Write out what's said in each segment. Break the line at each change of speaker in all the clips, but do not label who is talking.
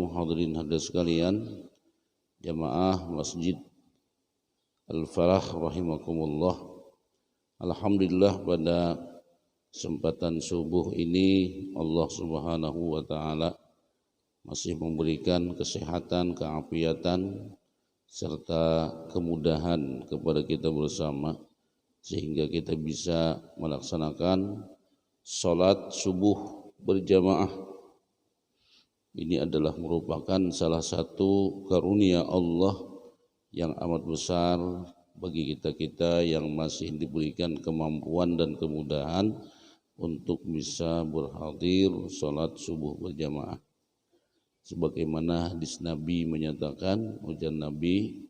wabarakatuh. Hadirin hadirat sekalian, jamaah Masjid Al-Falah rahimakumullah. Alhamdulillah pada kesempatan subuh ini Allah Subhanahu wa taala masih memberikan kesehatan, keafiatan serta kemudahan kepada kita bersama sehingga kita bisa melaksanakan salat subuh berjamaah. Ini adalah merupakan salah satu karunia Allah yang amat besar bagi kita-kita yang masih diberikan kemampuan dan kemudahan untuk bisa berhadir salat subuh berjamaah. Sebagaimana hadis Nabi menyatakan, ujar Nabi,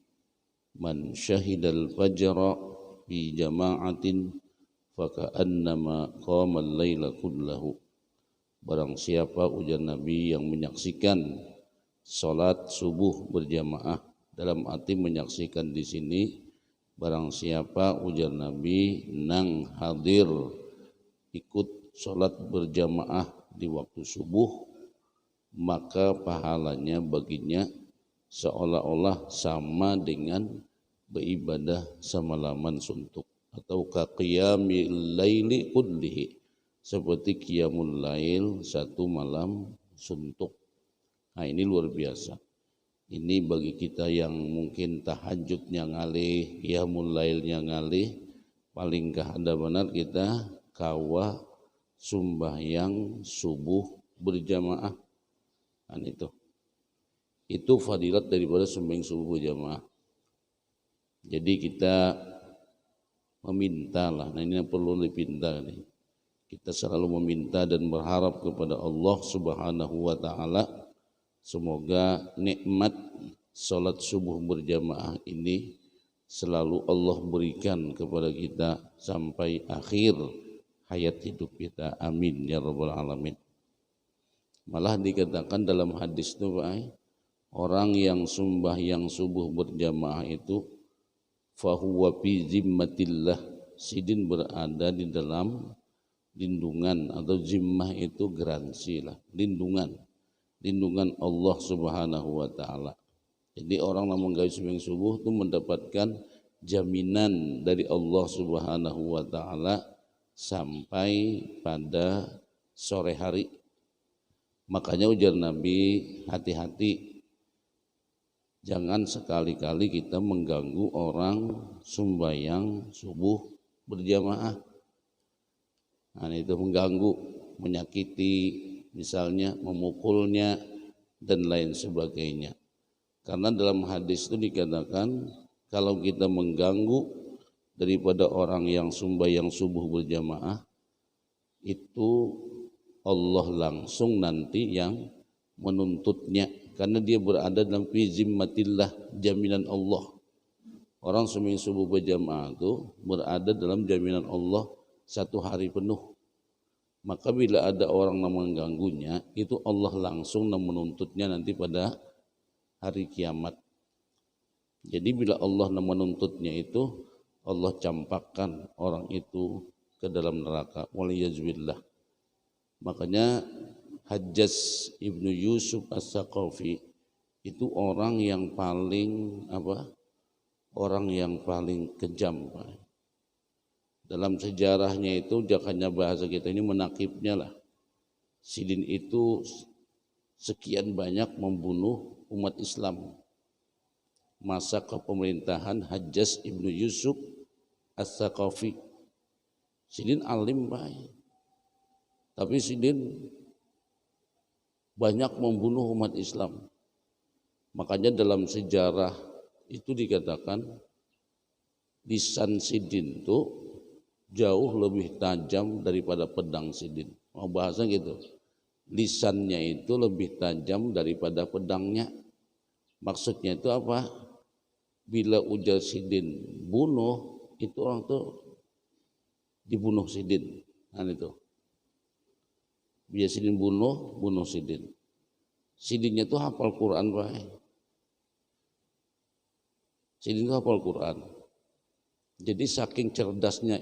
man syahidal fajra fi jama'atin faka'annama qamal laila kullahu. Barang siapa, ujar Nabi, yang menyaksikan salat subuh berjamaah, dalam arti menyaksikan di sini barang siapa, ujar Nabi, nang hadir ikut salat berjamaah di waktu subuh, maka pahalanya baginya seolah-olah sama dengan beribadah semalaman suntuk, atau kaqiyamil laili kullihi, seperti qiyamul lail satu malam suntuk. Nah, ini luar biasa. Ini bagi kita yang mungkin tahajudnya ngalih, qiyamul lailnya ngalih, palingkah ada benar kita kawah sumbahyang subuh berjamaah. Nah, itu fadilat daripada sembahyang subuh berjamaah. Jadi kita memintalah, nah ini yang perlu dipinta nih. Kita selalu meminta dan berharap kepada Allah Subhanahu wa taala semoga nikmat salat subuh berjamaah ini selalu Allah berikan kepada kita sampai akhir hayat hidup kita. Amin ya rabbal alamin. Malah dikatakan dalam hadis itu, orang yang sembahyang subuh berjamaah itu fahuwa fi zimmatillah, sidin berada di dalam lindungan, atau zimmah itu garansi lah, lindungan Allah Subhanahu wa taala. Jadi orang yang menggawe sembahyang subuh itu mendapatkan jaminan dari Allah Subhanahu wa taala sampai pada sore hari. Makanya ujar Nabi, hati-hati, jangan sekali-kali kita mengganggu orang sembahyang subuh berjamaah. Nah, itu mengganggu, menyakiti, misalnya memukulnya dan lain sebagainya. Karena dalam hadis itu dikatakan kalau kita mengganggu daripada orang yang sembahyang subuh berjamaah, itu Allah langsung nanti yang menuntutnya, karena dia berada dalam fi zimmatillah, jaminan Allah. Orang sembahyang subuh berjamaah itu berada dalam jaminan Allah satu hari penuh. Maka bila ada orang yang mengganggunya, itu Allah langsung menuntutnya nanti pada hari kiamat. Jadi bila Allah menuntutnya itu, Allah campakkan orang itu ke dalam neraka. Waliyazbillah. Makanya Hajjaj Ibnu Yusuf As-Saqafi itu orang yang paling orang yang paling kejam, Pak. Dalam sejarahnya itu, jakanya bahasa kita ini menakibnya lah. Sidin itu sekian banyak membunuh umat Islam. Masa kepemerintahan Hajjaj Ibnu Yusuf As-Saqafi. Sidin alim, Pak. Tapi Sidin banyak membunuh umat Islam. Makanya dalam sejarah itu dikatakan lisan Sidin itu jauh lebih tajam daripada pedang Sidin. Mau bahasa gitu. Lisannya itu lebih tajam daripada pedangnya. Maksudnya itu apa? Bila ujar Sidin bunuh, itu orang tuh dibunuh Sidin. Nah itu. Bila Sidin bunuh Sidin. Sidinnya itu hafal Quran, Pak. Sidin itu hafal Quran. Jadi saking cerdasnya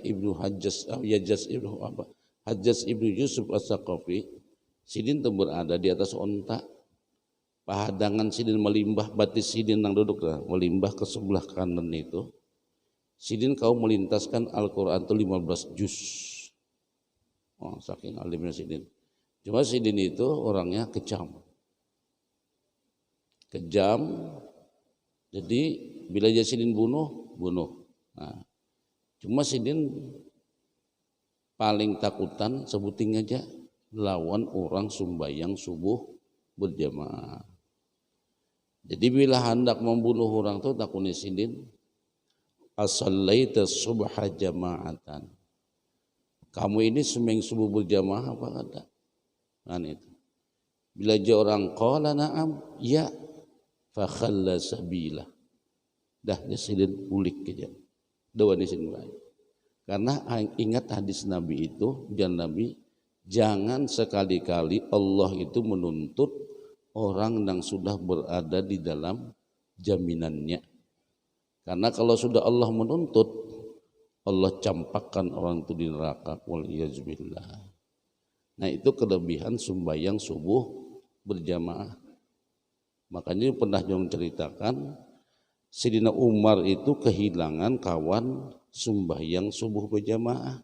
Hajjaj Ibnu Yusuf As-Saqafi, Sidin itu berada di atas onta. pahadangan sidin melimbah batis sidin nang duduk lah, melimbah ke sebelah kanan itu. Sidin kau melintaskan Al-Quran itu 15 juz. Oh, saking alimnya sidin. Cuma sidin itu orangnya kejam. Jadi bila dia sidin bunuh. Nah, cuma sidin paling takutan sebuting aja lawan orang sumbayang subuh berjamaah. Jadi bila hendak membunuh orang itu takuni sidin, as-sallaita subha jama'atan. Kamu ini semeng subuh berjamaah apa enggak? Kan itu. Bila dia orang qala na'am, ya, fa khalla sabila. Dah dia sidin ulik aja. Dawa ni sidin baik. Karena ingat hadis Nabi itu, jangan sekali-kali Allah itu menuntut orang yang sudah berada di dalam jaminannya. Karena kalau sudah Allah menuntut, Allah campakkan orang itu di neraka. Waliyazbillah. Nah itu kelebihan sembahyang subuh berjamaah. Makanya pernah Jong ceritakan, Sidina Umar itu kehilangan kawan sembahyang subuh berjamaah.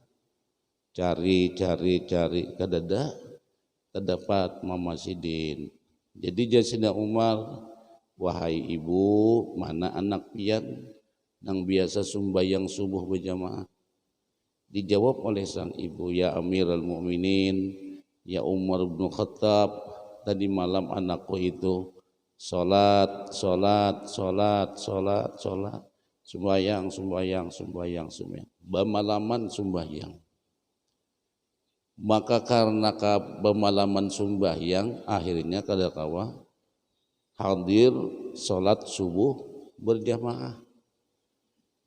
Cari kadada terdapat Mama Sidin. Jadi Sidina Umar, wahai ibu, mana anak pian yang biasa sembahyang subuh berjamaah? Dijawab oleh sang ibu, ya Amirul Mukminin, ya Umar bin Khattab, tadi malam anakku itu Sholat, sembahyang, bemalaman sembahyang. Maka karena bemalaman sembahyang, akhirnya kada kawa hadir sholat subuh berjamaah.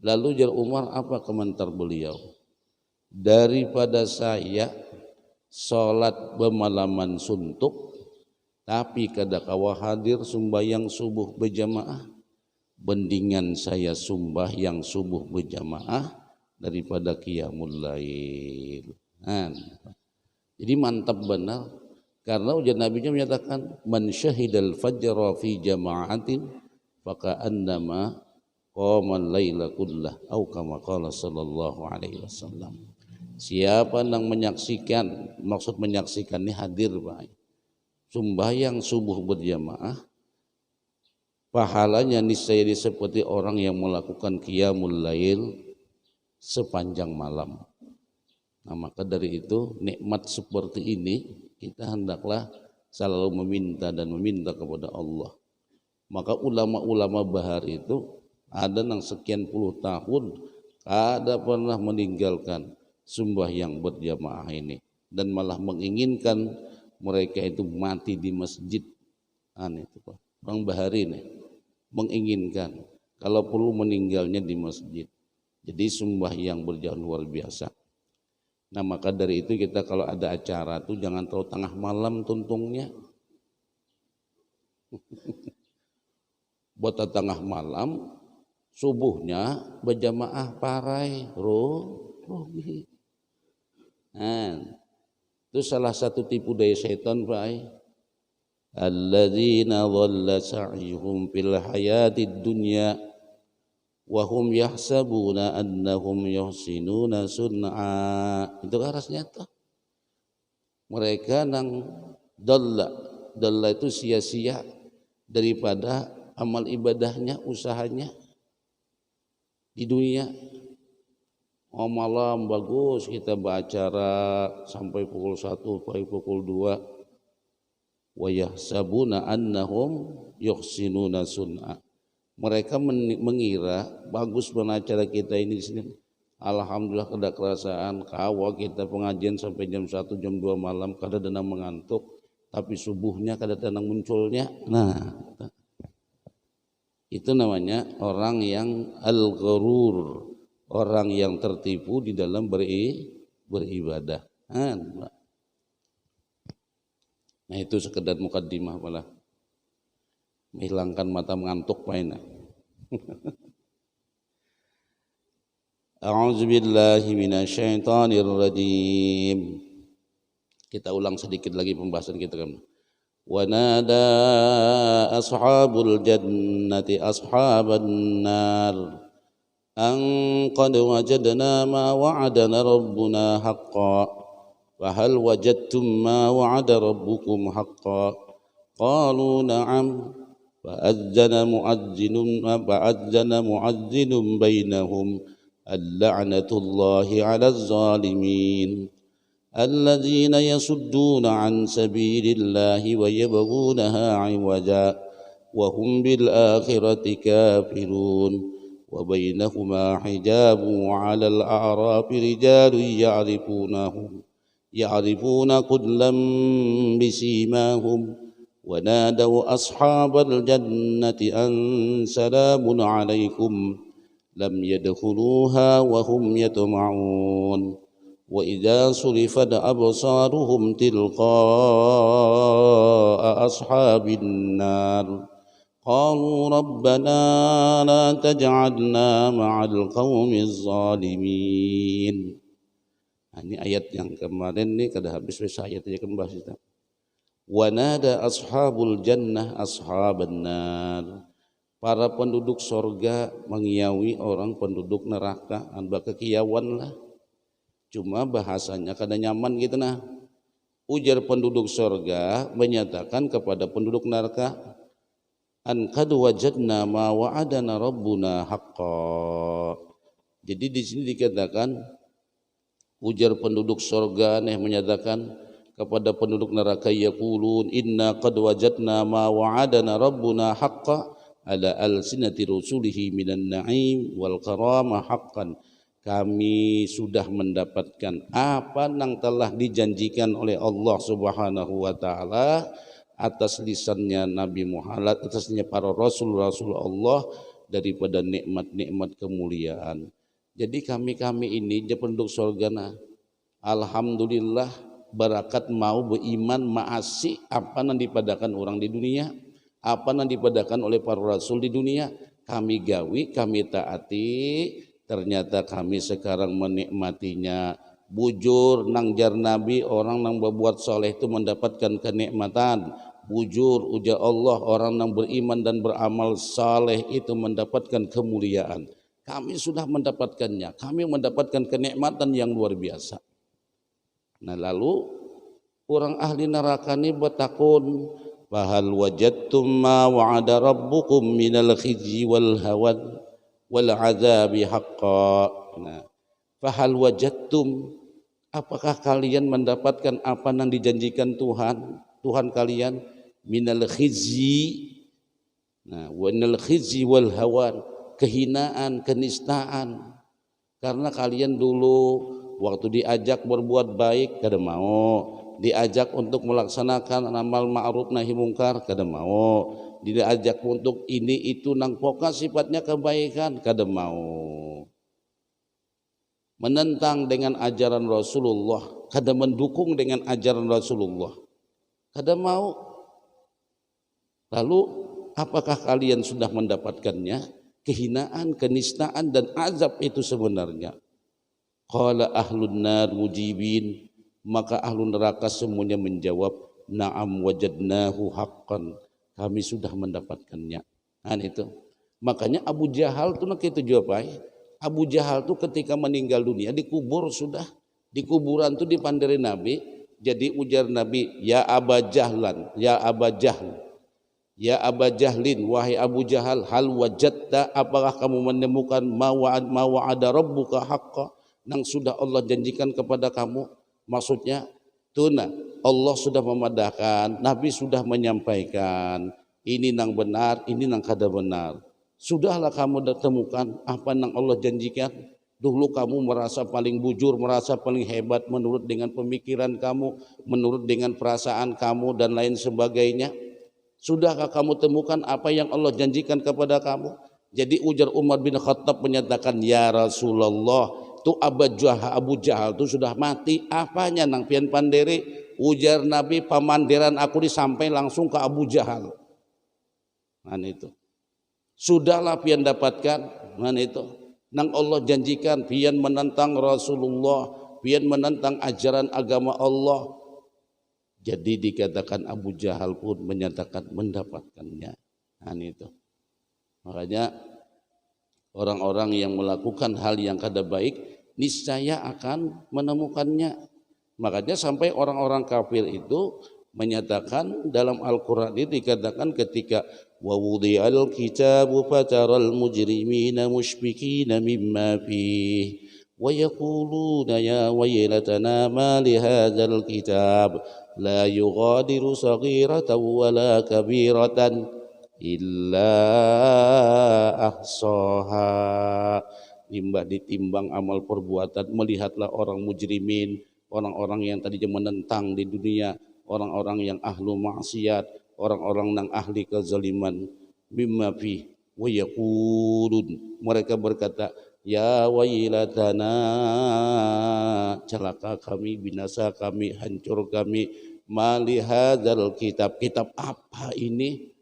Lalu jar Umar, apa komentar beliau? Daripada saya sholat bemalaman suntuk, tapi kada kawa hadir sembahyang subuh berjamaah, bendingan saya sembahyang subuh berjamaah daripada qiyamul lail. Jadi mantap benar, karena ujar Nabi menyatakan man syahidal fajra fi jama'atin faka'annama qamal laila kullah au kama qala sallallahu alaihi wasallam. Siapa yang menyaksikan, maksud menyaksikan ini hadir baik, sembahyang subuh berjamaah, pahalanya niscaya seperti orang yang melakukan qiyamul lail sepanjang malam. Nah maka dari itu nikmat seperti ini kita hendaklah selalu meminta kepada Allah. Maka ulama-ulama bahar itu ada yang sekian puluh tahun ada pernah meninggalkan sembahyang berjamaah ini, dan malah menginginkan mereka itu mati di masjid. Itu Pak. Orang bahari nih menginginkan kalau perlu meninggalnya di masjid. Jadi sembahyang berjamaah luar biasa. Nah maka dari itu kita kalau ada acara tuh jangan tahu tengah malam tuntungnya. Buat tengah malam, subuhnya berjamaah parai rugi. Itu salah satu tipu daya setan Pak. Alladzina dhalla sa'yuhum fil hayatid dunya wa hum yahsabuna annahum yuhsinuna sun'a. Itu arasnya tuh. Mereka nang dhalla itu sia-sia daripada amal ibadahnya, usahanya di dunia. Malam bagus kita beracara sampai pukul 1 sampai pukul 2. Wa yahsabuna annahum yuhsinuna sun'a. Mereka mengira bagus beracara kita ini di sini. Alhamdulillah kada kerasaan kawa kita pengajian sampai jam 1 jam 2 malam kada denang mengantuk, tapi subuhnya kada denang munculnya. Nah, itu namanya orang yang al-gharur, orang yang tertipu di dalam beribadah. Nah itu sekedar mukaddimah malah menghilangkan mata mengantuk paina. A'udzubillahi minasyaitonir rajim. Kita ulang sedikit lagi pembahasan kita kan. ونادى أصحاب الجنة أصحاب النار أن قد وجدنا ما وعدنا ربنا حقا فهل وجدتم ما وعد ربكم حقا قالوا نعم فأذن مؤذن بينهم اللعنة الله على الظالمين الذين يصدون عن سبيل الله ويبغونها عوجا وهم بالآخرة كافرون وبينهما حجاب وعلى الأعراف رجال يعرفون كلا بسيماهم ونادوا أصحاب الجنة أن سلام عليكم لم يدخلوها وهم يطمعون وإذا صرفت أبصارهم تلقاء أصحاب النار قالوا ربنا لا تجعلنا مع القوم الظالمين. Ini ayat yang kemarin nih kada habis ayat aja kan bahas itu. Wa nada ashabul jannah ashaban nar. Para penduduk sorga mengiyawi orang penduduk neraka, amba kekiawan lah. Cuma bahasanya kada nyaman gitu nah. Ujar penduduk sorga menyatakan kepada penduduk neraka, an qad wajadna ma wa'adana rabbuna haqqan. Jadi di sini dikatakan ujar penduduk sorga menyatakan kepada penduduk neraka, yaqulun inna qad wajadna ma wa'adana rabbuna haqqan ala alsinati rusulihi minan na'im wal karamah haqqan. Kami sudah mendapatkan apa yang telah dijanjikan oleh Allah Subhanahu wa taala atas lisannya Nabi Muhammad, atasnya para rasul-rasul Allah daripada nikmat-nikmat kemuliaan. Jadi kami ini penduduk surga nah, alhamdulillah barakat mau beriman maasi apa yang dipadakan orang di dunia, apa yang dipadakan oleh para rasul di dunia, kami gawi, kami taati, ternyata kami sekarang menikmatinya. Bujur nang jar Nabi, orang nang berbuat soleh itu mendapatkan kenikmatan. Bujur ujar Allah, orang yang beriman dan beramal saleh itu mendapatkan kemuliaan. Kami sudah mendapatkannya, kami mendapatkan kenikmatan yang luar biasa. Nah lalu orang ahli neraka ini bertakun, fahal wajadtum ma wa'ada rabbukum minal khizyi wal hawan wal azabi haqqan. Nah, fahal wajadtum, apakah kalian mendapatkan apa yang dijanjikan Tuhan kalian, minal khizyi, nah wanal khizyi wal hawan, kehinaan, kenistaan. Karena kalian dulu waktu diajak berbuat baik kada mau, diajak untuk melaksanakan amal ma'ruf nahi mungkar kada mau, diajak untuk ini itu nang pokok sifatnya kebaikan kada mau. Menentang dengan ajaran Rasulullah, kada mendukung dengan ajaran Rasulullah, kada mau. Lalu apakah kalian sudah mendapatkannya? Kehinaan, kenistaan dan azab itu sebenarnya. Qala ahlun nar mujibin, maka ahlu neraka semuanya menjawab, na'am wajadnahu haqqan, kami sudah mendapatkannya. Nah itu. Makanya Abu Jahal tuh nak itu jawabai. Abu Jahal tuh ketika meninggal dunia dikubur sudah. Di kuburan tuh dipandiri Nabi. Jadi ujar Nabi, ya Aba Jahlan, ya Aba Jahl, ya Aba Jahlin, wahai Abu Jahal, hal wajadta, apakah kamu menemukan ma wa'ada rabbuka haqqa, yang sudah Allah janjikan kepada kamu? Maksudnya tuna Allah sudah memadahkan, Nabi sudah menyampaikan ini nang benar, ini nang kada benar. Sudahlah kamu temukan apa yang Allah janjikan. Dulu kamu merasa paling bujur, merasa paling hebat menurut dengan pemikiran kamu, menurut dengan perasaan kamu dan lain sebagainya. Sudahkah kamu temukan apa yang Allah janjikan kepada kamu? Jadi ujar Umar bin Khattab menyatakan, ya Rasulullah, tu Abu Jahal tu sudah mati, apanya nang pian pandere? Ujar Nabi, pamanderan aku disampai langsung ke Abu Jahal. Nah itu. Sudahlah pian dapatkan, nah itu. Nang Allah janjikan, pian menentang Rasulullah, pian menentang ajaran agama Allah. Jadi dikatakan Abu Jahal pun menyatakan mendapatkannya. Nah, itu. Makanya orang-orang yang melakukan hal yang kada baik niscaya akan menemukannya. Makanya sampai orang-orang kafir itu menyatakan dalam Al-Quran ini dikatakan ketika wa wudiyal kitabu fataral mujrimina mushfikina mimma fihi wa yaquluna ya waylatana ma li hadzal kitab la yughadiru saghiratan wala kabiratan illa ahsaha. Nimbah ditimbang amal perbuatan, melihatlah orang mujrimin, orang-orang yang tadinya menentang di dunia, orang-orang yang ahlu maksiat, orang-orang yang ahli kezaliman, mimma fi wa yaqulun, mereka berkata ya wailatana, celaka kami, binasa kami, hancur kami, mali hadzal kitab, kitab apa ini,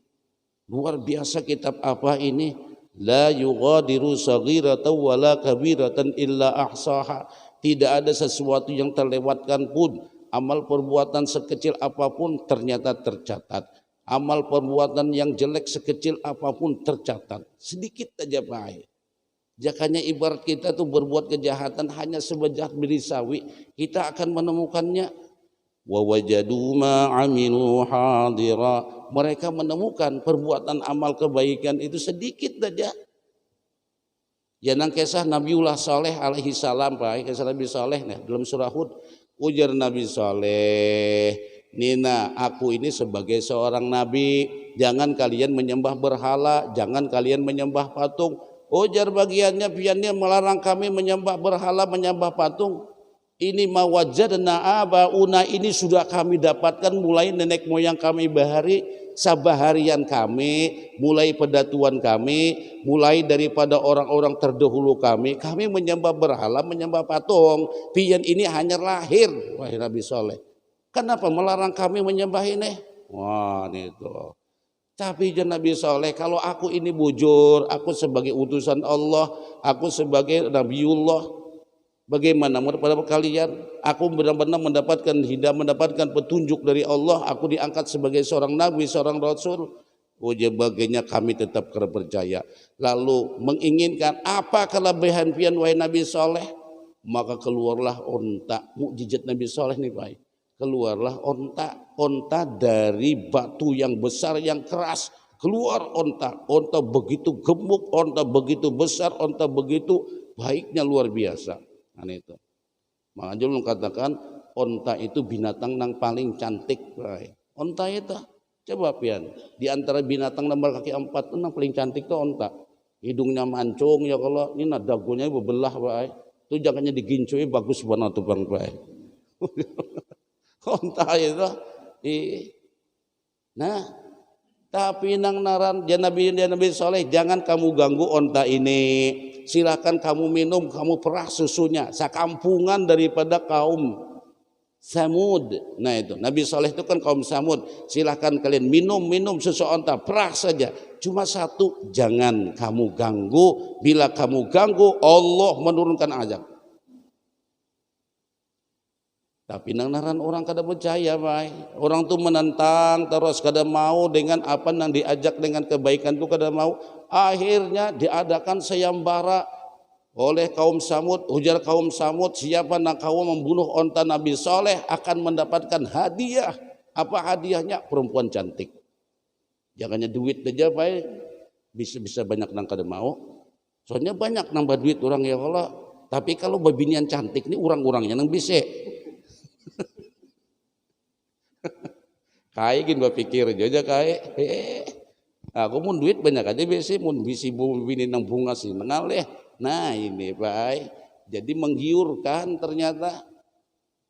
luar biasa kitab apa ini, la yughadiru saghiratan wala kabiratan illa ahsaha, tidak ada sesuatu yang terlewatkan pun, amal perbuatan sekecil apapun ternyata tercatat, amal perbuatan yang jelek sekecil apapun tercatat, sedikit saja baik. Jakanya ibarat kita tuh berbuat kejahatan hanya sebejat biji sawi, kita akan menemukannya. Wa wajadu ma amilu hadira, mereka menemukan perbuatan amal kebaikan itu sedikit saja. Ya nang kisah Nabiullah Saleh alaihi salam, Pak, kisah Nabi Saleh nih dalam surah Hud, ujar Nabi Saleh, Nina, aku ini sebagai seorang nabi, jangan kalian menyembah berhala, jangan kalian menyembah patung. Ujar bagiannya, piannya melarang kami menyembah berhala, menyembah patung. Ini mawajadna abauna, ini sudah kami dapatkan mulai nenek moyang kami bahari, sabaharian kami, mulai pedatuan kami, mulai daripada orang-orang terdahulu kami menyembah berhala, menyembah patung. Pian ini hanya lahir, wahai Nabi Saleh. Kenapa melarang kami menyembah ini? Wah, itu. Tapi Nabi Saleh, kalau aku ini bujur, aku sebagai utusan Allah, aku sebagai Nabiullah, bagaimana menurut kalian? Aku benar-benar mendapatkan hidayah, mendapatkan petunjuk dari Allah, aku diangkat sebagai seorang nabi, seorang rasul. Ujar bagiannya kami tetap percaya. Lalu menginginkan apa kelebihan pian wahai Nabi Saleh? Maka keluarlah onta, mukjizat Nabi Saleh nih baik. Keluarlah onta dari batu yang besar yang keras, keluar onta begitu gemuk, onta begitu besar, onta begitu baiknya luar biasa. Nah itu, makanya belum katakan onta itu binatang yang paling cantik. Onta itu, coba pian, di antara binatang nomor kaki 4 yang paling cantik itu onta. Hidungnya mancung ya, kalau ini dagunya bebelah baik. Itu jangannya digincui, bagus banget tuh bang baik. Onta itu, nah, tapi nang naran Nabi Saleh, jangan kamu ganggu onta ini. Silakan kamu minum, kamu perah susunya. Sakampungan daripada kaum Samud. Nah itu, Nabi Saleh itu kan kaum Samud. Silakan kalian minum susu onta, perah saja. Cuma satu, jangan kamu ganggu. Bila kamu ganggu, Allah menurunkan azab. Tapi nang orang kada percaya, baik. Orang tuh menentang terus, kada mau dengan apa yang diajak dengan kebaikan itu kada mau. Akhirnya diadakan sayembara oleh kaum Samud. Ujar kaum Samud, siapa nak kau membunuh onta Nabi Saleh akan mendapatkan hadiah. Apa hadiahnya? Perempuan cantik. Jangannya duit aja, baik. Bisa banyak nang kada mau. Soalnya banyak nambah duit orang ya Allah. Tapi kalau babinian cantik ini orang-orangnya nang bisa. Kai gin berpikir aja kai. Aku mun duit banyak aja biasa, mun bisi bini nang bunga sih mengalih. Nah ini baik. Jadi menggiurkan ternyata.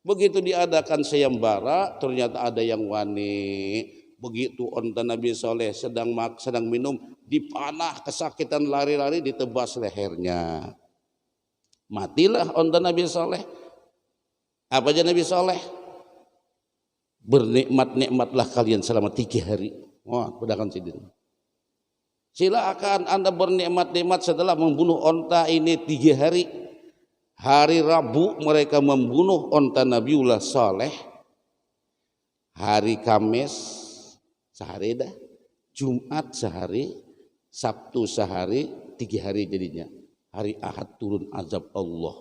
Begitu diadakan sayembara, ternyata ada yang wani. Begitu onta Nabi Saleh sedang minum, dipanah kesakitan lari-lari ditebas lehernya. Matilah onta Nabi Saleh. Apa aja Nabi Saleh? Bernikmat-nikmatlah kalian selama 3 hari. Wah, pedagang sidin. Silakan Anda bernikmat-nikmat setelah membunuh onta ini 3 hari. Hari Rabu mereka membunuh onta Nabiullah Saleh. hari Kamis sehari dah, Jumat sehari, Sabtu sehari, 3 hari jadinya. Hari Ahad turun azab Allah.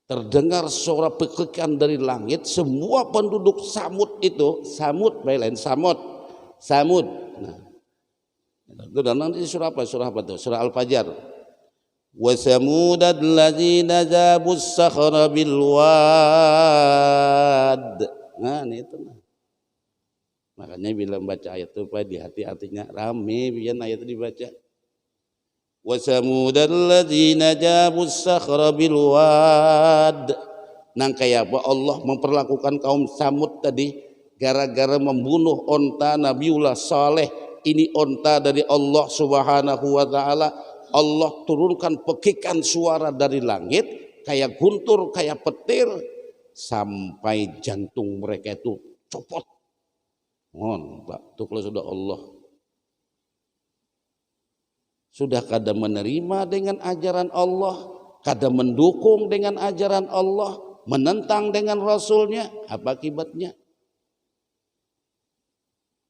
Terdengar suara pekikan dari langit, semua penduduk Samud itu, Samud, lain Samud. Nah, itu nanti surah apa? Surah apa tuh? Surah Al-Fajr. Wa samudal ladzina jabus sakhra bil wad. Nah, ini itu. Makanya bila membaca ayat itu di hati-hatinya rame biar ayat itu dibaca. Wa samudal ladzina jabus sakhra bil wad. Nang kayak apa Allah memperlakukan kaum Samud tadi gara-gara membunuh onta Nabiullah Saleh. Ini onta dari Allah Subhanahu wa taala. Allah turunkan pekikan suara dari langit kayak guntur, kayak petir sampai jantung mereka itu copot. Mohon Pak, itu kalau sudah Allah sudah kada menerima dengan ajaran Allah, kada mendukung dengan ajaran Allah, menentang dengan Rasulnya, apa akibatnya?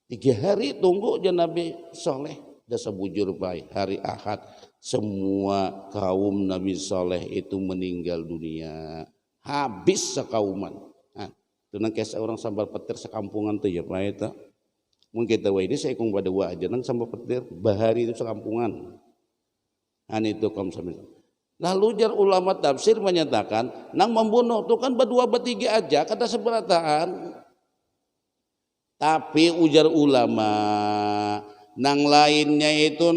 3 hari tunggu aja Nabi Saleh, dah sebujur baik hari Ahad. Semua kaum Nabi Saleh itu meninggal dunia, habis sekauman. Nah, itu nang kisah orang sambar petir sekampungan tuh ya Pak itu. Mungkin kita ini saya kong pada aja nang sambar petir bahari itu sekampungan. Nah itu kaum sambil. Lalu jar ulama tafsir menyatakan nang membunuh itu kan berdua bertiga aja kata seberataan. Tapi ujar ulama nang lainnya itu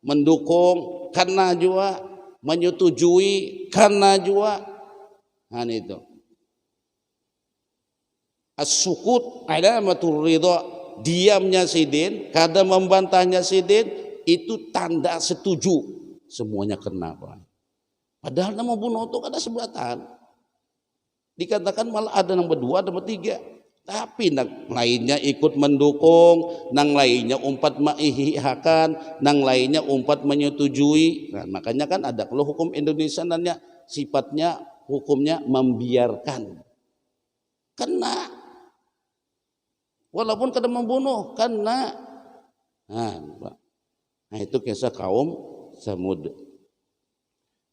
mendukung karena juga menyetujui karena juga itu as-sukut alamatul ridha, diamnya sidin kada membantahnya sidin itu tanda setuju semuanya kenapa padahal nama bunuh itu kada seberatan dikatakan malah ada yang berdua ada bertiga. Tapi nang lainnya ikut mendukung, nang lainnya umpat mengiyakan, nang lainnya umpat menyetujui. Nah, makanya kan ada kalau hukum Indonesia nanya sifatnya hukumnya membiarkan. Kena. Walaupun kada membunuh, kena. Nah, itu kisah kaum Samud.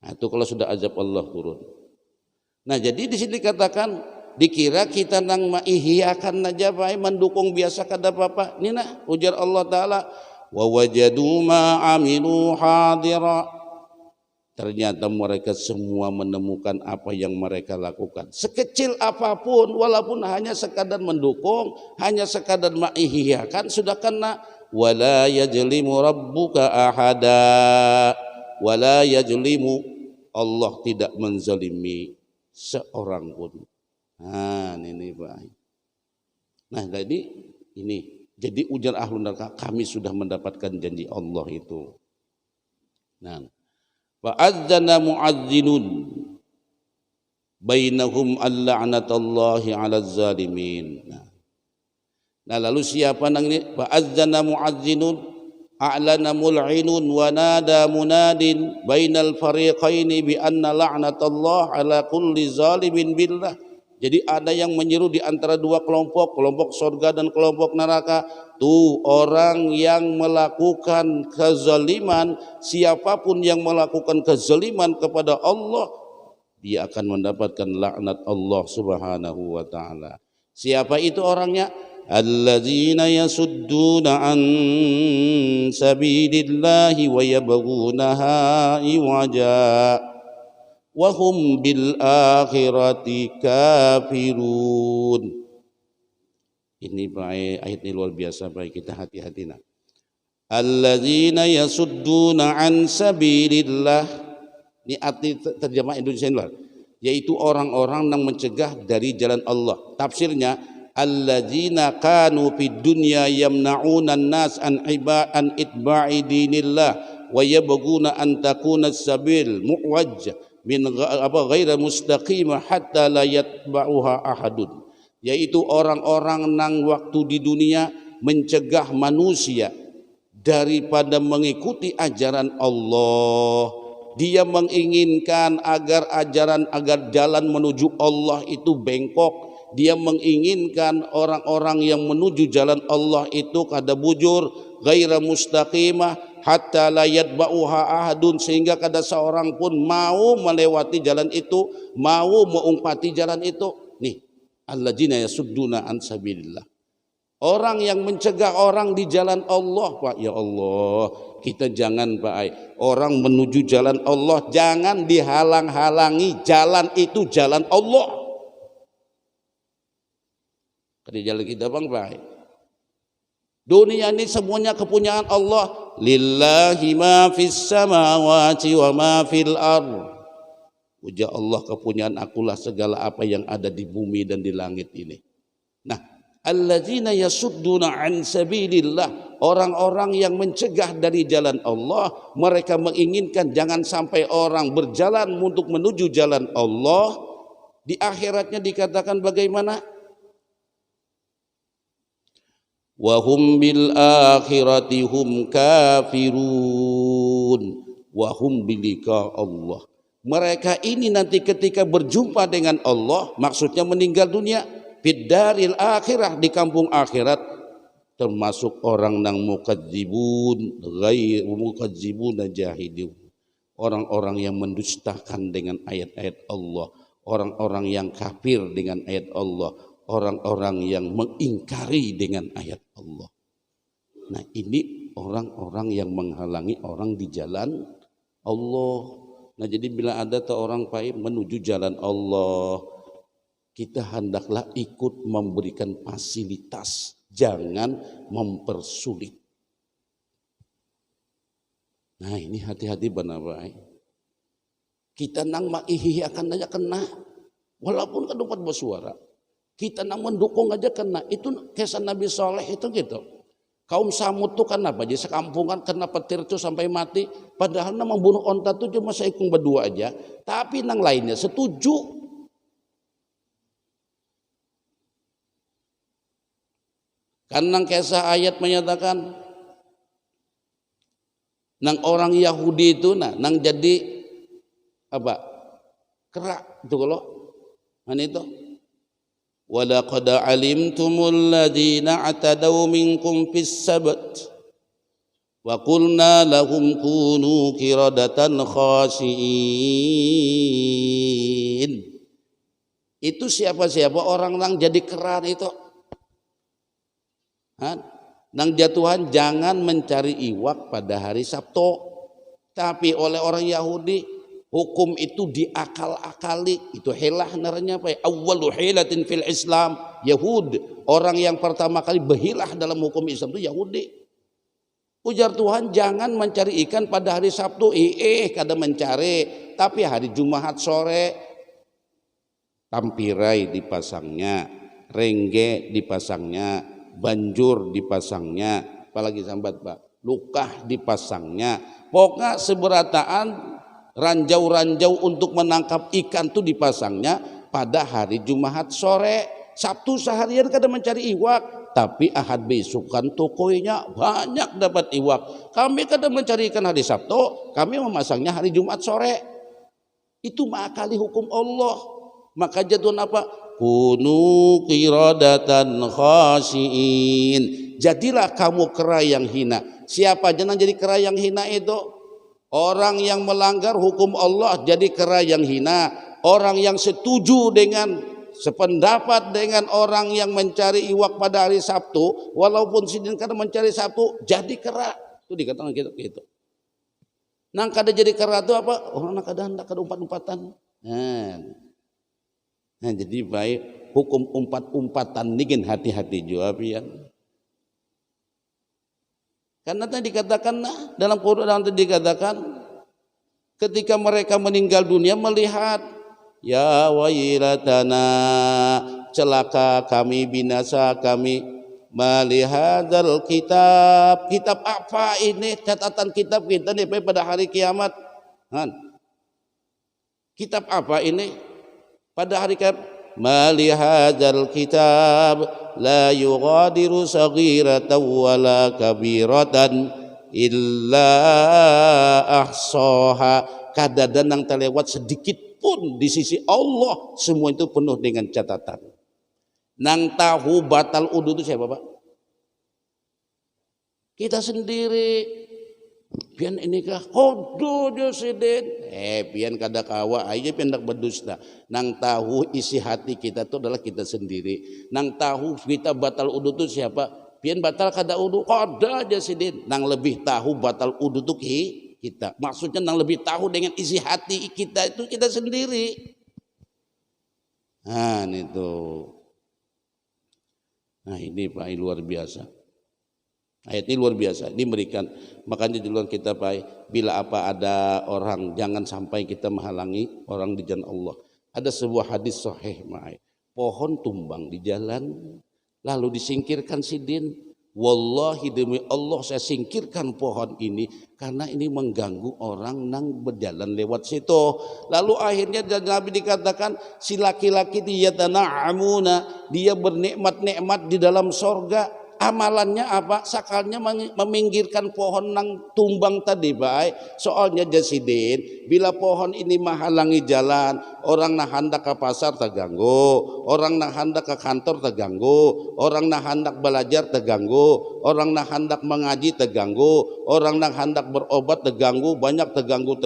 Nah, itu kalau sudah azab Allah turun. Nah, jadi di sini dikatakan dikira kita nang maihiyakan aja bae mendukung biasa kada apa-apa. Nina ujar Allah taala wa wajadu ma amilu hadira. Ternyata mereka semua menemukan apa yang mereka lakukan. Sekecil apapun walaupun hanya sekadar mendukung, hanya sekadar maihiyakan sudah kena. Wala yajlimu rabbuka ahada. Wala yajlimu, Allah tidak menzalimi seorang pun. Nah ini baik. Nah jadi ujar ahlun neraka kami sudah mendapatkan janji Allah itu. Nah, fa'adzana mu'adzinun bainahum al-la'natullahi 'alaz zalimin. Nah lalu siapa nang ini? Fa'adzana mu'adzinun a'lana mul'inun wa nada munadin bainal fariqaini bi anna la'natullahi 'ala kulli zalimin billah. Jadi ada yang menyeru di antara dua kelompok, kelompok surga dan kelompok neraka. Tuh orang yang melakukan kezaliman, siapapun yang melakukan kezaliman kepada Allah, dia akan mendapatkan laknat Allah Subhanahu wa taala. Siapa itu orangnya? Alladzina yasudduna an sabilillahi wa yabghunaha iwaja. Wahum bil akhirati kafirun. Ini baik ayat ini luar biasa baik kita hati-hati nak. Alladzina yasudduna an sabilillah. Ini arti terjemah Indonesia ini yaitu orang-orang yang mencegah dari jalan Allah. Tafsirnya alladzina kanu fid dunya yamna'una an-nas an itba'i dinillah wa yabghuna an takuna as-sabil mu'wajjah min ghaira mustaqimah hatta la yatba'uha ahadun, yaitu orang-orang nang waktu di dunia mencegah manusia daripada mengikuti ajaran Allah. Dia menginginkan agar jalan menuju Allah itu bengkok, dia menginginkan orang-orang yang menuju jalan Allah itu kada bujur, ghaira mustaqimah, hatta la yatba'uha ahadun, sehingga kada seorang pun mau melewati jalan itu, mau mengumpati jalan itu. Nih, alladzina yasudduna an sabilillah. Orang yang mencegah orang di jalan Allah, Pak. Ya Allah, kita jangan, Pak, orang menuju jalan Allah jangan dihalang-halangi. Jalan itu jalan Allah. Di jalan kita, Bang, Pak. Dunia ini semuanya kepunyaan Allah. Lillahi ma fis samawati wa ma fil ardh. Puja Allah, kepunyaan akulah segala apa yang ada di bumi dan di langit ini. Nah, alladzina yasudduna an sabilillah, orang-orang yang mencegah dari jalan Allah, mereka menginginkan jangan sampai orang berjalan untuk menuju jalan Allah. Di akhiratnya dikatakan bagaimana? Wa hum bil akhirati hum kafirun wa hum bilika Allah. Mereka ini nanti ketika berjumpa dengan Allah, maksudnya meninggal dunia, fiddaril akhirah, di kampung akhirat, termasuk orang nang mukadzibun, ghairu mukadzibun jahidun, orang-orang yang mendustakan dengan ayat-ayat Allah, orang-orang yang kafir dengan ayat Allah, orang-orang yang mengingkari dengan ayat Allah. Nah, ini orang-orang yang menghalangi orang di jalan Allah. Nah, jadi bila ada orang menuju jalan Allah, kita hendaklah ikut memberikan fasilitas, jangan mempersulit. Nah, ini hati-hati benar, Pak. Kita nang maihi akan aja kena, walaupun kan dapat bersuara. Kita nang mendukung aja kena. Itu kisah Nabi Soleh itu gitu. Kaum Samud tuh kan apa? Jadi sekampungan kena petir tuh sampai mati. Padahal nang membunuh onta tuh cuma seikung berdua aja. Tapi nang lainnya setuju. Kan nang kisah ayat menyatakan nang orang Yahudi itu nang jadi apa? Kerak itu kalau mana itu? وَلَقَدْ عَلِمْتُمُ الَّذِينَ اعْتَدَوْا مِنْكُمْ فِي السَّبْتِ وَقُلْنَا لَهُمْ كُونُوا قِرَدَةً خَاسِئِينَ. Itu siapa-siapa orang nang jadi keran itu. Nang jatuhan jangan mencari iwak pada hari Sabtu. Tapi oleh orang Yahudi hukum itu diakal-akali. Itu hilah naranya apa? Awwalu hilatin fil Islam Yahud. Orang yang pertama kali berhilah dalam hukum Islam itu Yahudi. Ujar Tuhan, jangan mencari ikan pada hari Sabtu. Kada mencari. Tapi hari Jumat sore tampirai dipasangnya, rengge dipasangnya, banjur dipasangnya, apalagi sambat, Pak, lukah dipasangnya. Pokoknya seberataan ranjau-ranjau untuk menangkap ikan tuh dipasangnya pada hari Jumat sore. Sabtu seharian kada mencari iwak, tapi Ahad besukan tokonya banyak dapat iwak. Kami kada mencari ikan hari Sabtu, kami memasangnya hari Jumat sore. Itu mengakali hukum Allah. Maka jatuh apa? Kunu qiradatan khasiin. Jadilah kamu kera yang hina. Siapa aja yang jadi kera yang hina itu? Orang yang melanggar hukum Allah jadi kera yang hina. Orang yang setuju dengan sependapat dengan orang yang mencari iwak pada hari Sabtu, walaupun sidin kada mencari Sabtu, jadi kera. Itu dikatakan gitu. Nang kada jadi kera itu apa? Orang nak kada hendak kada umpat-umpatan. Nah, jadi baik hukum umpat-umpatan nigin hati-hati juga pian. Karena tadi dikatakan dalam Quran tadi dikatakan ketika mereka meninggal dunia melihat ya wailatana, celaka kami, binasa kami, malihadzal kitab. Kitab apa ini? Catatan kitab kita nih pada hari kiamat. Kitab apa ini? Pada hari kiamat. Malihadzal kitab la yughadiru saghiratan wala kabiratan illa ahsaha. Kada danang terlewat sedikit pun di sisi Allah, semua itu penuh dengan catatan. Nang tahu batal udu itu siapa Pak? Kita sendiri. Pian ini kah hodo josiden pian kada kawa aja pian dak berdusta. Nang tahu isi hati kita itu adalah kita sendiri. Nang tahu kita batal udu itu siapa? Pian batal kada udu kada josiden. Nang lebih tahu batal udu itu kita. Maksudnya nang lebih tahu dengan isi hati kita itu kita sendiri. Nah itu. Nah ini Pak luar biasa. Ayat ini luar biasa, ini memberikan, makanya di luar kita Pak, bila apa ada orang jangan sampai kita menghalangi orang di jalan Allah. Ada sebuah hadis sahih Pak, pohon tumbang di jalan lalu disingkirkan sidin. Wallahi demi Allah saya singkirkan pohon ini karena ini mengganggu orang nang berjalan lewat situ. Lalu akhirnya Nabi dikatakan si laki-laki dia tana'amuna, dia bernikmat-nikmat di dalam sorga. Amalannya apa? Sakalnya meminggirkan pohon nang tumbang tadi Pak. Soalnya jasidin, bila pohon ini menghalangi jalan, orang nah hendak ke pasar terganggu, orang nah hendak ke kantor terganggu, orang nah hendak belajar terganggu, orang nah hendak mengaji terganggu, orang nah hendak berobat terganggu, banyak terganggu.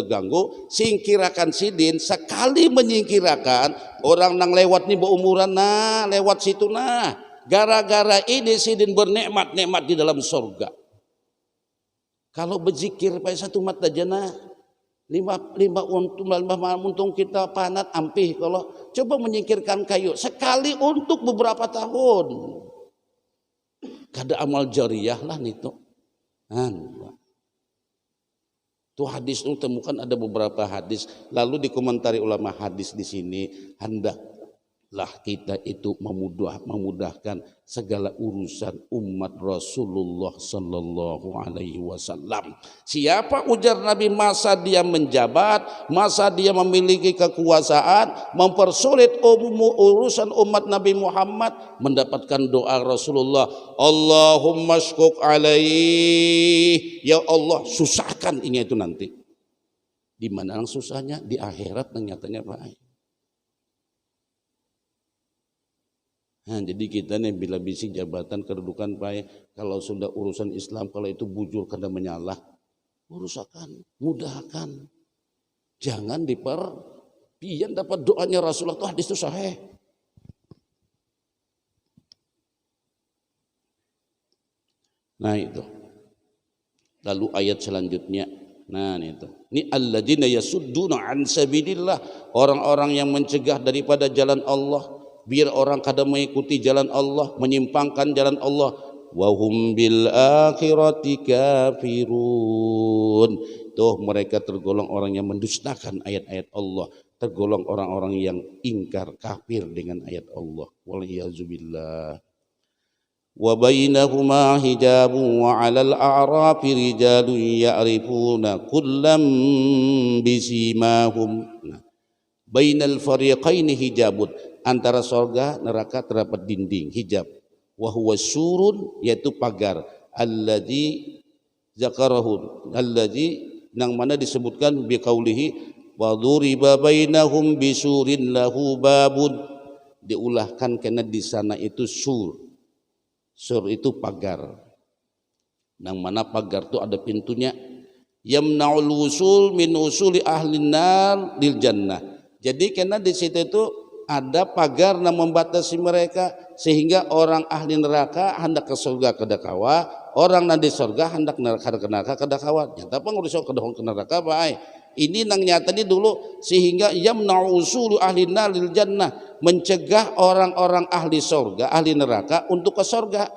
Singkirakan sidin, sekali menyingkirakan orang nang lewat nih berumuran nah lewat situ nah. Gara-gara ini sidin bernikmat-nikmat di dalam surga. Kalau berzikir pada satu mata jana lima untung kita panat ampih. Kalau coba menyingkirkan kayu sekali untuk beberapa tahun, kada amal jariyah lah itu. Tuh hadis itu temukan ada beberapa hadis. Lalu dikomentari ulama hadis di sini hendaklah kita itu memudahkan segala urusan umat Rasulullah Sallallahu Alaihi Wasallam. Siapa ujar Nabi masa dia menjabat, masa dia memiliki kekuasaan, mempersulit urusan umat Nabi Muhammad, mendapatkan doa Rasulullah, Allahumma shkuk alaih, ya Allah susahkan ini itu nanti. Di mana susahnya? Di akhirat ternyatanya Pak. Nah, jadi kita nih bila bisik jabatan kedudukan Pak, kalau sudah urusan Islam kalau itu bujur karena menyalah, urusakan, mudahkan. Jangan pian dapat doanya Rasulullah itu hadis itu sahih. Nah itu. Lalu ayat selanjutnya. Nah itu. Ini alladzina yasudduna an sabilillah, orang-orang yang mencegah daripada jalan Allah. Biar orang kada mengikuti jalan Allah, menyimpangkan jalan Allah. Wahum bil akhirati kafirun. Tuh mereka tergolong orang yang mendustakan ayat-ayat Allah, tergolong orang-orang yang ingkar kafir dengan ayat Allah. Waliyazubillah. Wa bainahuma hijabun wa 'alal a'rafi rijalun ya'rifuna kullam bisimahum. Bainal fariqaini hijabun, antara surga neraka terdapat dinding hijab. Wa huwa surun, yaitu pagar. Alladzi zakarahu, alladzi nang mana disebutkan biqaulihi wa duriba bainahum bisurin lahu babun, diulahkan karena di sana itu sur. Sur itu pagar. Nang mana pagar itu ada pintunya. Yamna'ul wusul min usuli ahlin nar lil jannah. Jadi karena di situ itu ada pagar yang membatasi mereka sehingga orang ahli neraka hendak ke surga kada kawa, orang nanti surga hendak ke neraka kada kawa. Nyata pengurus ke neraka baik. Ini nang nyata ini dulu sehingga yamna'u usulu ahli nar lil jannah, mencegah orang-orang ahli surga, ahli neraka untuk ke surga.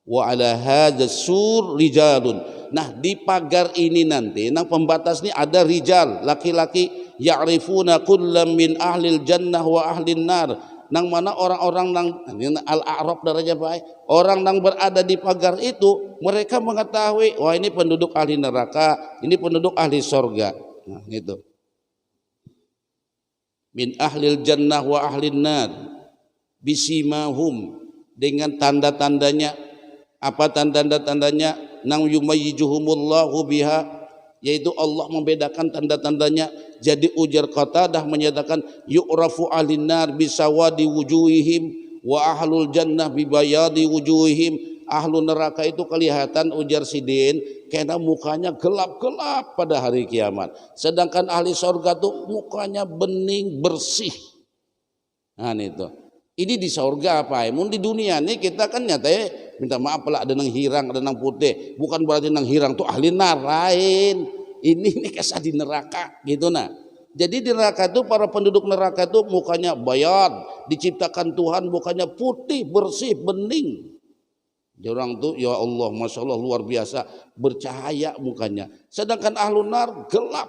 Wa ala hadzal sur rijalun. Nah, di pagar ini nanti nang pembatas ini ada rijal, laki-laki ya'rifuna kullam min ahlil jannah wa ahlin nar, nang mana orang-orang nang al-a'raf darajah baik, orang nang berada di pagar itu mereka mengetahui wah ini penduduk ahli neraka, ini penduduk ahli surga. Nah, gitu. Min ahlil jannah wa ahlin nar bisimahum, dengan tanda-tandanya. Apa tanda-tandanya? Nang yumayyijuhumullahu biha, yaitu Allah membedakan tanda-tandanya. Jadi ujar Qatadah menyatakan yu'rafu ahlinar bisawadi wujuhihim Wa ahlul jannah bibayadi wujuhim, ahlu neraka itu kelihatan ujar Sidin karena mukanya gelap-gelap pada hari kiamat. Sedangkan ahli surga tuh mukanya bening bersih. Nah itu. Ini di surga apa? Mun di dunia nih kita kan nyata minta maaf lah ada nang hirang ada nang putih. Bukan berarti nang hirang tuh ahli nar lain. Ini kisah di neraka gitu nah. Jadi di neraka itu para penduduk neraka itu mukanya bayat, diciptakan Tuhan mukanya putih bersih bening. Orang tuh ya Allah masya Allah luar biasa bercahaya mukanya. Sedangkan ahlu nar gelap,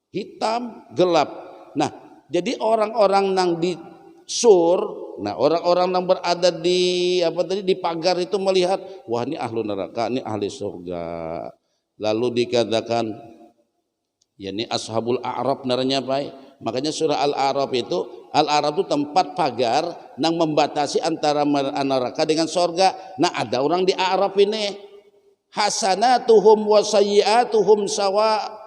hitam gelap. Nah jadi orang-orang nang di sur, nah orang-orang yang berada di di pagar itu melihat wah ini ahlu neraka, ini ahli surga. Lalu dikatakan ya ini ashabul a'raf naranya Pak. Makanya surah Al-A'raf itu tempat pagar yang membatasi antara neraka dengan surga. Nah ada orang di A'raf ini hasanatuhum wa sayyi'atuhum sawa.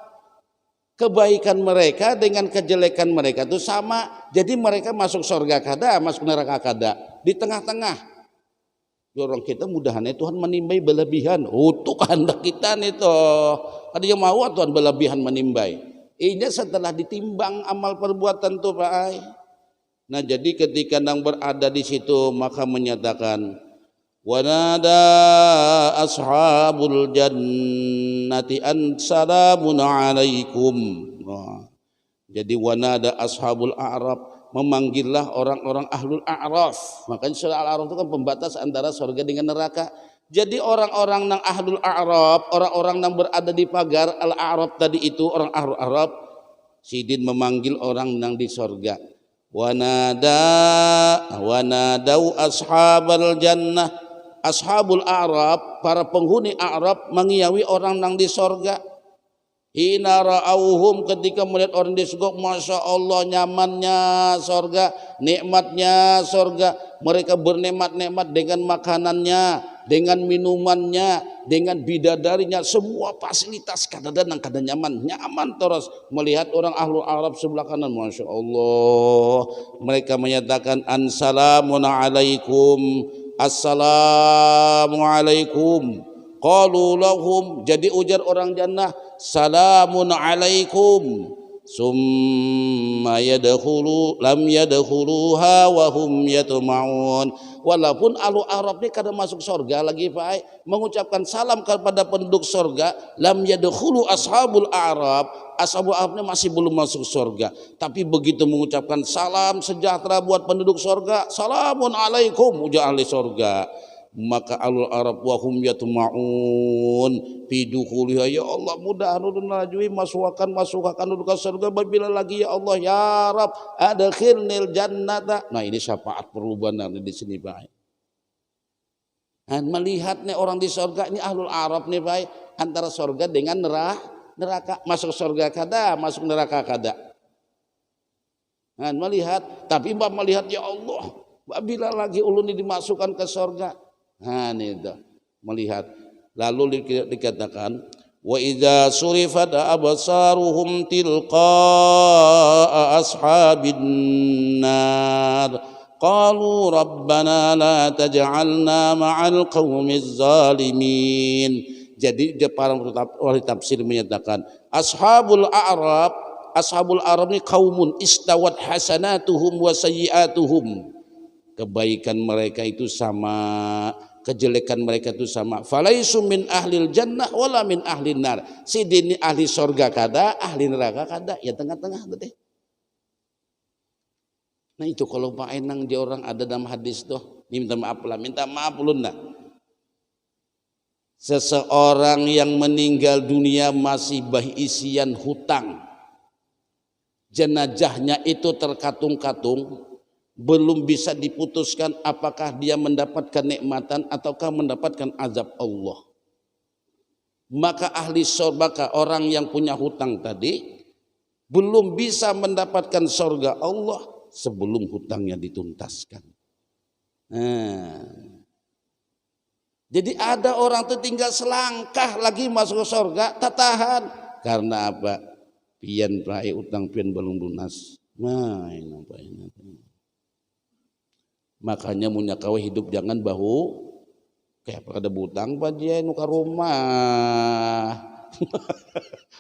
Kebaikan mereka dengan kejelekan mereka itu sama. Jadi mereka masuk surga kada, masuk neraka kada. Di tengah-tengah. Orang kita mudahannya Tuhan menimbai berlebihan. Itu kehendak kita nih toh. Ada yang mau Tuhan berlebihan menimbai. Ini setelah ditimbang amal perbuatan tuh Pak Ai. Nah jadi ketika nang berada di situ maka menyatakan wanada ashabul jannati an salamun alaikum. Jadi wanada ashabul a'raf memanggillah orang-orang ahlul a'raf. Makanya surah Al-A'raf itu kan pembatas antara surga dengan neraka. Jadi orang-orang nang ahlul a'raf, orang-orang yang berada di pagar al-a'raf tadi itu orang ahlul a'raf, Sidin memanggil orang nang di surga. Wanadau ashabal jannah, ashabul a'raf, para penghuni a'raf mengiyawi orang nang di surga. Hina ra'auhum, ketika melihat orang di surga, masya Allah nyamannya surga, nikmatnya surga. Mereka bernikmat-nikmat dengan makanannya, dengan minumannya, dengan bidadarinya, semua fasilitas kadang-kadang kada nyaman terus. Melihat orang ahlul Arab sebelah kanan, masya Allah, mereka menyatakan ansalamun alaikum, assalamualaikum. Qalu lahum, jadi ujar orang jannah, salamun alaikum. Summa lam yadkhuluha wa hum yatma'un. Walaupun ahlu Arab ini kada masuk surga lagi Pak, mengucapkan salam kepada penduduk surga, lam yadkhulu ashabul Arab, ashabul Arab ini masih belum masuk surga. Tapi begitu mengucapkan salam sejahtera buat penduduk surga, salamun alaikum ujar ahli surga, maka alul Arab wahum yatma'un fidukuliha, ya Allah mudah nurun najui masukkan ke surga bila lagi ya Allah ya Rab adkhilnil jannata. Nah ini syafaat perlu benar di sini Pak. Dan melihat nih orang di surga ini ahlul Arab nih Pak, antara surga dengan neraka, masuk surga kada, masuk neraka kada. Dan melihat, tapi mbak melihat ya Allah bila lagi ulun dimasukkan ke surga. Nah itu melihat. Lalu dikatakan wa idza surifat absaruhum tilqa'a ashabin nar qalu rabbana la taj'alna ma'al qaumiz zalimin. Jadi para ahli tafsir menyatakan ashabul a'rab ini kaumun istawat hasanatuhum wa sayyi'atuhum. Kebaikan mereka itu sama, kejelekan mereka itu sama. Falaisu min ahlil jannah wala min ahlin nar. Sidini ahli surga kada, ahli neraka kada, ya tengah-tengah deh. Nah itu kalau Pak Enang dia orang ada dalam hadis tuh, minta maaf ulun nah. Seseorang yang meninggal dunia masih isian hutang, jenazahnya itu terkatung-katung, belum bisa diputuskan apakah dia mendapatkan nikmatan ataukah mendapatkan azab Allah. Maka ahli surga, orang yang punya hutang tadi belum bisa mendapatkan surga Allah sebelum hutangnya dituntaskan. Nah, jadi ada orang itu tinggal selangkah lagi masuk surga, tak tahan. Karena apa? Pian prae utang pian belum lunas. Nah, ini apa ini? Makanya munya kawe hidup jangan bahu kayak pada butang paje nu ka rumah.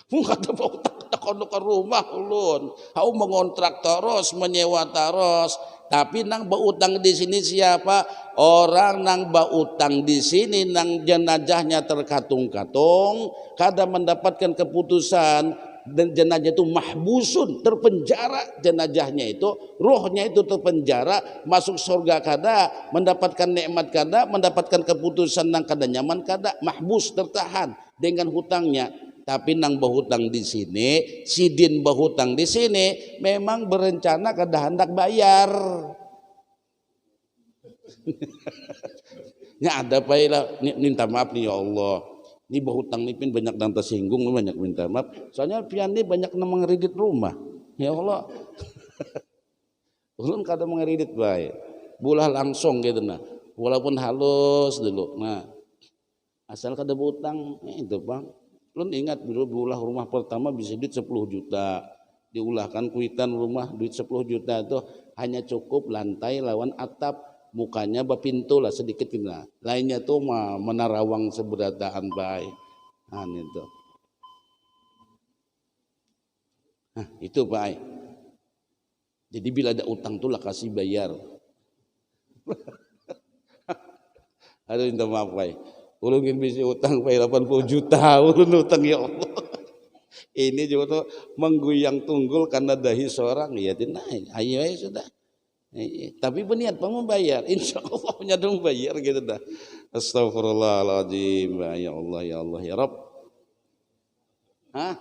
Muka ada utang kono ka rumah ulun. Hau mengontrak terus, menyewa terus. Tapi nang bautang di sini siapa? Orang nang bautang di sini nang jenazahnya terkatung-katung, kada mendapatkan keputusan dan jenazah itu mahbusun, terpenjara jenazahnya itu, rohnya itu terpenjara, masuk surga kada, mendapatkan nikmat kada, mendapatkan keputusan nang kada nyaman kada, mahbus tertahan dengan hutangnya. Tapi nang bahutang di sini, sidin bahutang di sini, memang berencana kada hendak bayar. Ya ada pailah, minta maaf nih ya Allah. Ini bahutang nih pin banyak dan tersinggung, banyak minta maaf. Soalnya pian ini banyak namang ngeridit rumah. Ya Allah. Ulun kada mengeridit baik. Bulah langsung gitu nah. Walaupun halus dulu. Nah, asal kada bahutang itu Bang. Ulun ingat dulu bulah rumah pertama bisa duit 10 juta. Diulahkan kuitan rumah duit 10 juta itu hanya cukup lantai lawan atap. Mukanya bapintu lah sedikit kena. Lainnya tuh mah menarawang seberataan baik. Nah itu. Nah itu baik. Jadi bila ada utang tuh lah kasih bayar. Aduh minta maaf baik. Ulungin bisa utang baik 80 juta. Ulun utang ya Allah. Ini juga tuh mengguyang tunggul karena dahi seorang. Ya dinaik. Ayo sudah. Tapi berniat mau membayar, insya Allah punya dong bayar gitu dah. Astagfirullahaladzim, ya Allah ya Allah ya Rabb. Hah?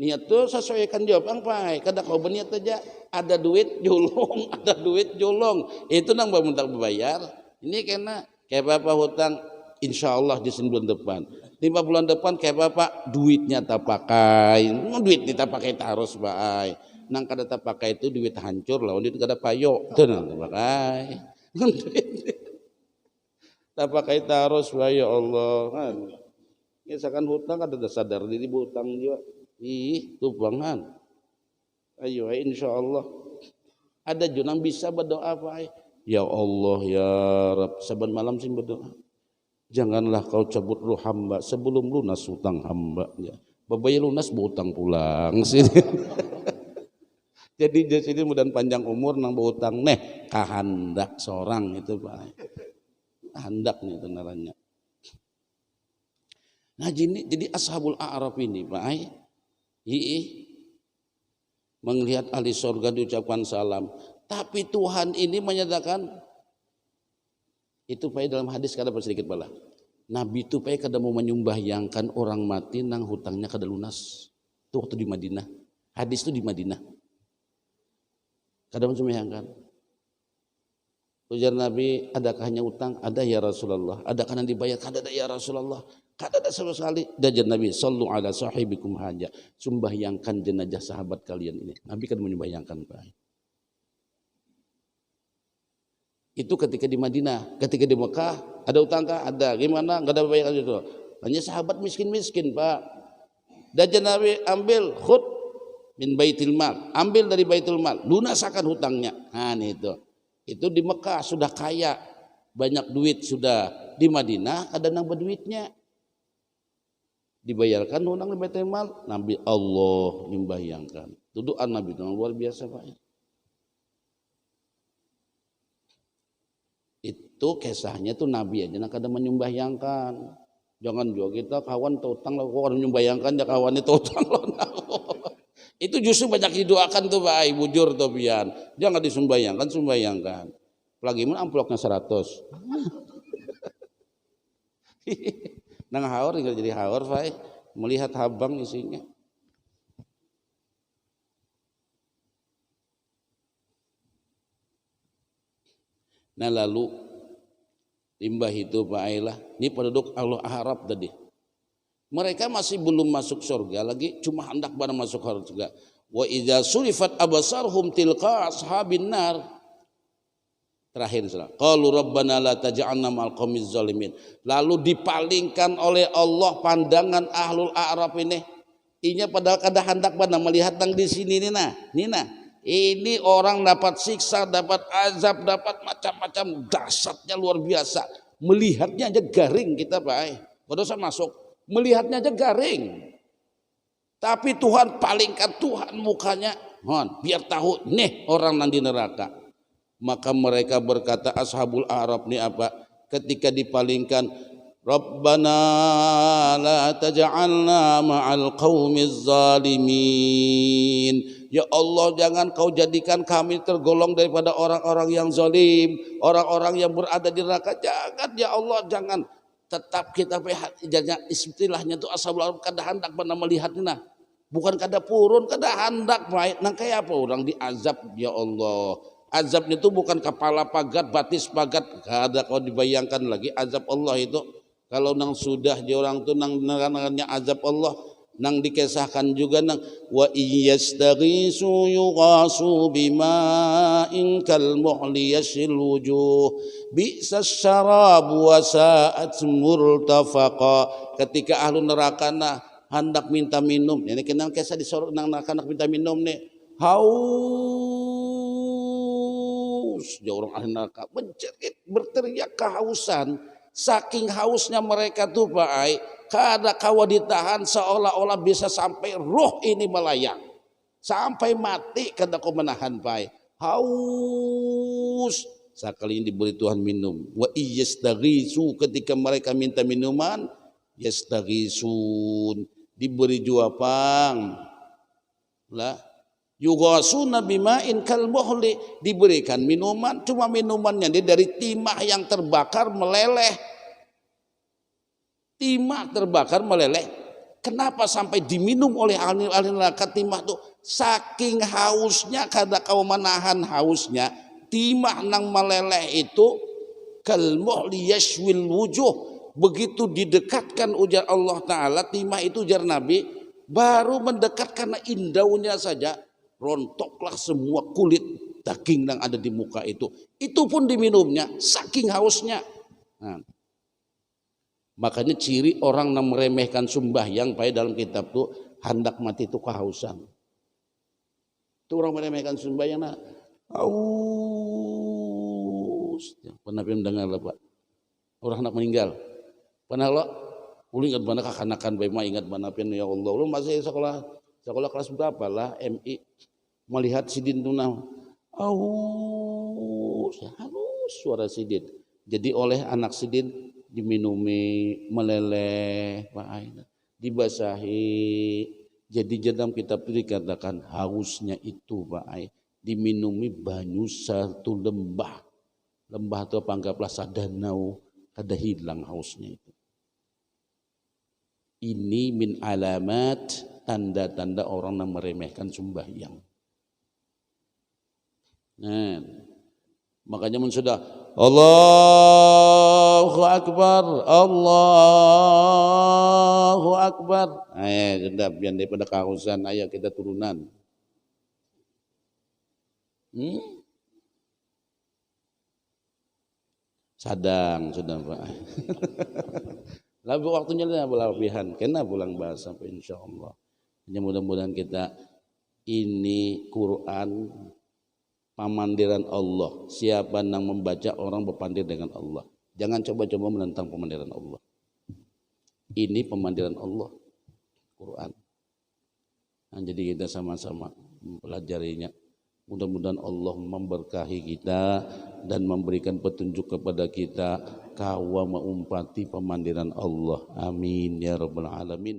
Niat tuh sesuaikan jawab apa? Kada kau berniat aja, ada duit jolong, ada duit jolong. Itu nang minta bayar. Ini karena kayak bapak hutang, insya Allah di bulan depan. 5 bulan depan kayak bapak duitnya tak pakai, duit kita pakai terus baik. Nang kada tak pakai itu duit hancur lah, duit kada payo, itu nang tak pakai. Tak pakai terus, ya Allah kan. Misalkan hutang kada sadar diri hutang juga. Ih, tubangan. Ayo, insya Allah. Ada junang bisa berdoa apa? Ya Allah ya Rabb, saban malam sih berdoa. Janganlah kau cabut ruh hamba sebelum lunas hutang hamba. Ya. Babayar lunas berhutang pulang sini. Jadi di sini mudah panjang umur nang berhutang neh kahandak seorang itu Pak. Kahandak nih itu naranya. Nah jadi ashabul a'raf ini Pak. Melihat ahli surga diucapkan salam. Tapi Tuhan ini menyatakan itu Pak dalam hadis kada sedikit bala. Nabi itu Pak kada mau menyumbahyangkan orang mati nang hutangnya kada lunas. Itu waktu di Madinah. Hadis itu di Madinah. Kada menyumbahyangkan. Ujar Nabi, adakah hanya utang? Ada ya Rasulullah. Adakah yang dibayar? Kada ada ya Rasulullah. Kada ada sama sekali. Dajar Nabi, sallu ala sahibikum haja. Sumbahyangkan jenazah sahabat kalian ini. Nabi kan menyumbahyangkan Pak. Itu ketika di Madinah. Ketika di Mekah, ada utang kah? Ada. Gimana? Enggak ada bayar itu. Hanya sahabat miskin-miskin Pak. Dajar Nabi ambil khut min baitil mal, ambil dari baitul mal, lunasakan hutangnya. Nah itu di Mekah sudah kaya, banyak duit sudah. Di Madinah ada nang berduitnya, dibayarkan hutang di baitul mal. Nabi Allah membayangkan. Itu doa Nabi itu luar biasa Pak. Itu kisahnya tuh Nabi aja, nak ada menyumbahyangkan. Jangan juga kita kawan utang lah, kok menyumbahyangkan ya kawan itu utang loh. Itu justru banyak didoakan tuh Pak, bujur tuh pian. Jangan disumbayangkan, sumbayangkan. Apalagi mun amplopnya 100. Nang haur tinggal jadi haur Pak, melihat habang isinya. Nah lalu limbah itu Pak Ailah, ini penduduk Allah Arab tadi. Mereka masih belum masuk surga lagi, cuma hendak pada masuk surga. Wa idza surifat absarhum tilqa ashabin nar. Terakhir surah. Qalu rabbana la taj'alna ma'al qaumiz zalimin. Lalu dipalingkan oleh Allah pandangan ahlul a'raf ini. Inya padahal kada hendak pada melihat nang di sini nina. Ini orang dapat siksa, dapat azab, dapat macam-macam, dahsyatnya luar biasa. Melihatnya aja garing kita, Pak. Pada usah masuk, melihatnya aja garing. Tapi Tuhan palingkan, Tuhan mukanya, biar tahu nih orang nanti neraka. Maka mereka berkata, ashabul a'raf nih apa? Ketika dipalingkan, Rabbana la taj'alna ma'al qaumiz zalimin. Ya Allah, jangan kau jadikan kami tergolong daripada orang-orang yang zalim, orang-orang yang berada di neraka. Jangan ya Allah, jangan. Tetap kita jangan, istilahnya itu ashabul a'raf kada hendak pernah melihatnya. Bukan kada purun, kada hendak baik. Nang kayak apa orang diazab ya Allah. Azabnya itu bukan kepala pagat, batis pagat, kada kau dibayangkan lagi azab Allah itu. Kalau nang sudah di orang tu nang nerangnya azab Allah, nang dikisahkan juga nang wa iyastaghisu yughasu bima'in kalmuhli yashil wujuh bi'sa syarabu wa sa'at murtafaqa. Ketika ahlu neraka nah hendak minta minum, ini kenal kisah disorot nang neraka hendak minta minum nih, haus, ya orang ahli neraka menjerit berteriak kehausan. Saking hausnya mereka tuh Pak Ai, kada kawa ditahan, seolah-olah bisa sampai roh ini melayang, sampai mati kada kau menahan Pak Ai. Haus sekali ini diberi Tuhan minum. Wa iyastaghisu, ketika mereka minta minuman, yastaghisun, diberi juapang lah, yughasuna bima'in kalmuhli, diberikan minuman, cuma minumannya dari timah yang terbakar meleleh. Timah terbakar meleleh. Kenapa sampai diminum oleh ahli neraka timah tuh? Saking hausnya kada kau menahan hausnya. Timah nang meleleh itu kalmuhli yashwil wujuh. Begitu didekatkan ujar Allah Ta'ala, timah itu ujar Nabi, baru mendekat karena indaunya saja rontoklah semua kulit daging yang ada di muka itu. Itu pun diminumnya saking hausnya. Nah, makanya ciri orang yang meremehkan sembahyang pada dalam kitab tuh hendak mati itu kehausan. Itu orang meremehkan sembahyang nah, haus. Pernah mendengar lah Pak, orang hendak meninggal. Pernah lo, uli ingat mana kakanakan bema ingat mana pun ya Allah. Lu masih sekolah kelas berapa lah MI melihat sidin tunang, halus suara sidin. Jadi oleh anak sidin diminumi meleleh, Pak Aina, dibasahi. Jadi dalam kitab itu dikatakan hausnya itu Pak Ai, diminumi banyu satu lembah. Lembah itu anggaplah sadanau, kada hilang hausnya itu. Ini min alamat, tanda-tanda orang yang meremehkan sembahyang. Nah, makanya sudah Allahu Akbar, Allahu Akbar. Ayo gendap yang daripada kehausan, ayo kita turunan. Sadang sudah Pak. Lalu waktunya berlebihan, kena pulang bahas sampai insya Allah. Hanya mudah-mudahan kita ini Quran pemandiran Allah. Siapa yang membaca orang berpandir dengan Allah. Jangan coba-coba menentang pemandiran Allah. Ini pemandiran Allah, Quran. Nah, jadi kita sama-sama mempelajarinya. Mudah-mudahan Allah memberkahi kita dan memberikan petunjuk kepada kita kawa mengumpati pemandiran Allah. Amin ya rabbal alamin.